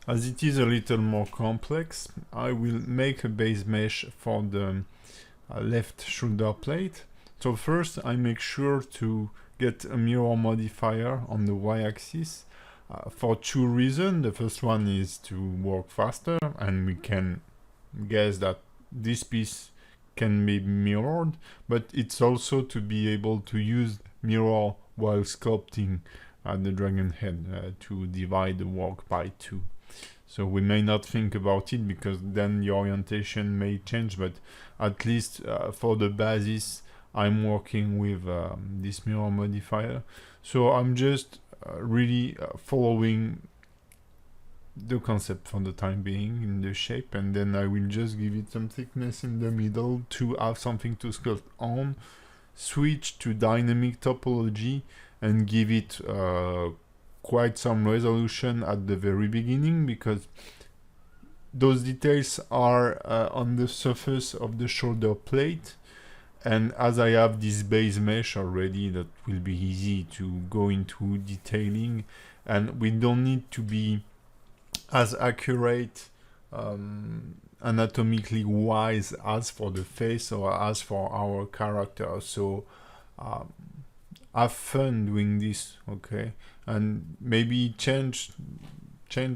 As it is a little more complex, I will make a base mesh for the left shoulder plate. So first I make sure to get a mirror modifier on the y-axis for two reasons. The first one is to work faster, and we can guess that this piece can be mirrored, but it's also to be able to use mirror while sculpting the dragon head to divide the work by two. So we may not think about it because then the orientation may change, but at least for the basis I'm working with this mirror modifier. So I'm just really following the concept for the time being in the shape, and then I will just give it some thickness in the middle to have something to sculpt on, switch to dynamic topology and give it quite some resolution at the very beginning, because those details are on the surface of the shoulder plate, and as I have this base mesh already, that will be easy to go into detailing, and we don't need to be as accurate anatomically wise as for the face or as for our character. So have fun doing this, okay? And maybe change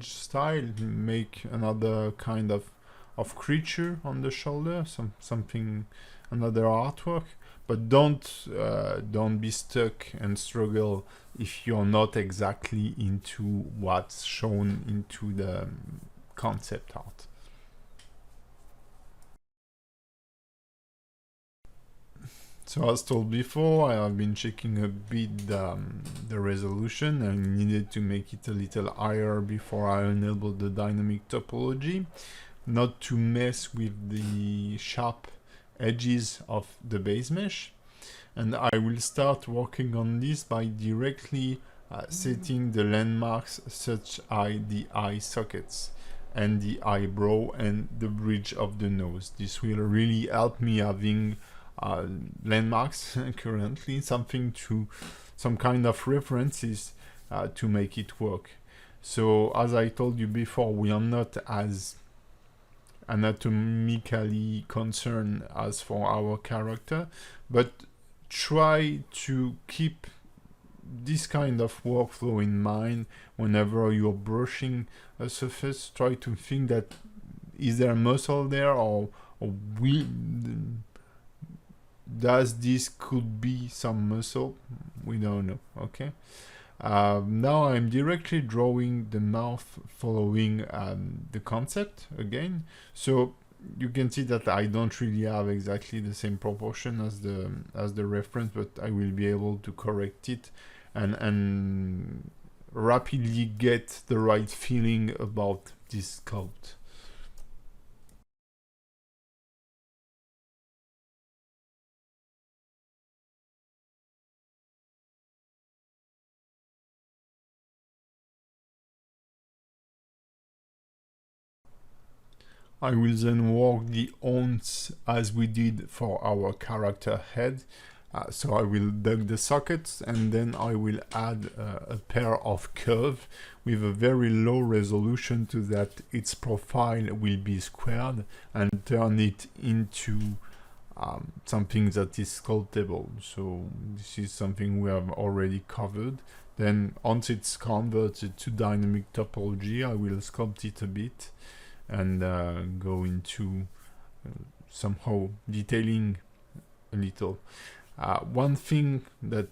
style, make another kind of creature on the shoulder, something, another artwork, but don't be stuck and struggle if you're not exactly into what's shown into the concept art. So as told before, I have been checking a bit the resolution. I needed to make it a little higher before I enabled the dynamic topology, not to mess with the sharp edges of the base mesh. And I will start working on this by directly setting the landmarks such as the eye sockets and the eyebrow and the bridge of the nose. This will really help me having landmarks currently, some kind of references to make it work. So as I told you before, we are not as anatomically concerned as for our character, but try to keep this kind of workflow in mind whenever you're brushing a surface. Try to think that, is there a muscle there, or does this could be some muscle? We don't know, okay? Now I'm directly drawing the mouth following the concept again. So you can see that I don't really have exactly the same proportion as the reference, but I will be able to correct it and rapidly get the right feeling about this sculpt. I will then work the horns as we did for our character head. So I will dug the sockets, and then I will add a pair of curves with a very low resolution to that its profile will be squared, and turn it into something that is sculptable. So this is something we have already covered. Then once it's converted to dynamic topology, I will sculpt it a bit and go into somehow detailing a little. One thing that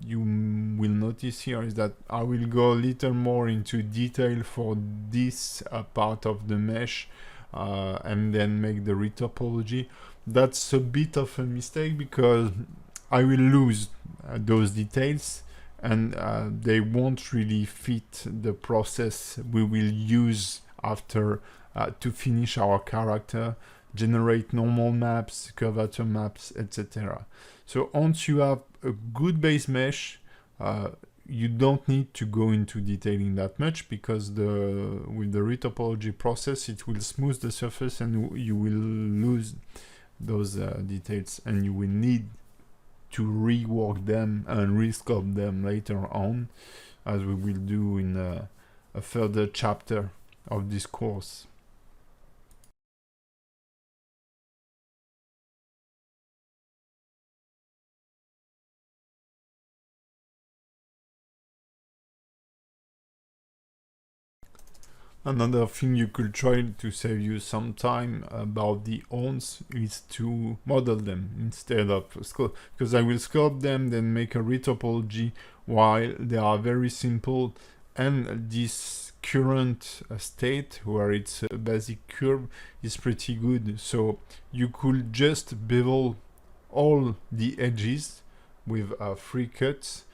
you will notice here is that I will go a little more into detail for this part of the mesh and then make the retopology. That's a bit of a mistake because I will lose those details, and they won't really fit the process we will use after to finish our character, generate normal maps, curvature maps, etc. So once you have a good base mesh, you don't need to go into detailing that much, because with the retopology process it will smooth the surface and you will lose those details, and you will need to rework them and resculpt them later on, as we will do in a further chapter of this course. Another thing you could try to save you some time about the horns is to model them instead of sculpt, because I will sculpt them, then make a retopology while they are very simple, and this current state where it's a basic curve is pretty good. So you could just bevel all the edges with free cuts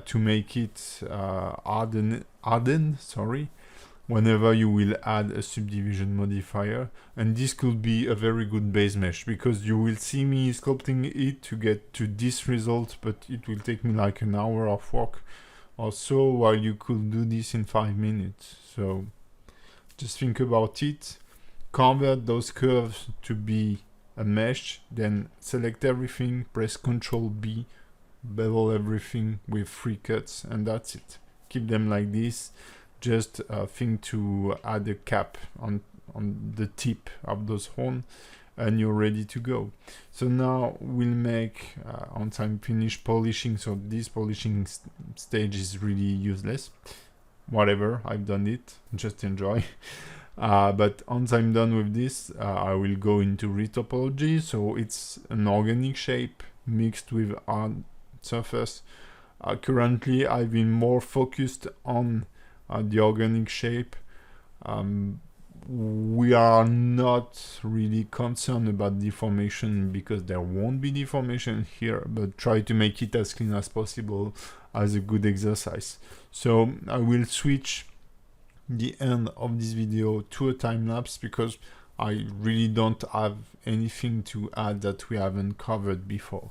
to make it harden, sorry, whenever you will add a subdivision modifier. And this could be a very good base mesh, because you will see me sculpting it to get to this result, but it will take me like an hour of work or so, while you could do this in 5 minutes. So just think about it, convert those curves to be a mesh, then select everything, press Ctrl B, bevel everything with free cuts, and that's it. Keep them like this. Just think to add a cap on the tip of those horns, and you're ready to go. So now we'll make once I'm finished polishing. So this polishing stage is really useless. Whatever, I've done it, just enjoy. But once I'm done with this, I will go into retopology. So it's an organic shape mixed with hard surface. Currently, I've been more focused on the organic shape. We are not really concerned about deformation, because there won't be deformation here, but try to make it as clean as possible as a good exercise. So I will switch the end of this video to a time lapse, because I really don't have anything to add that we haven't covered before.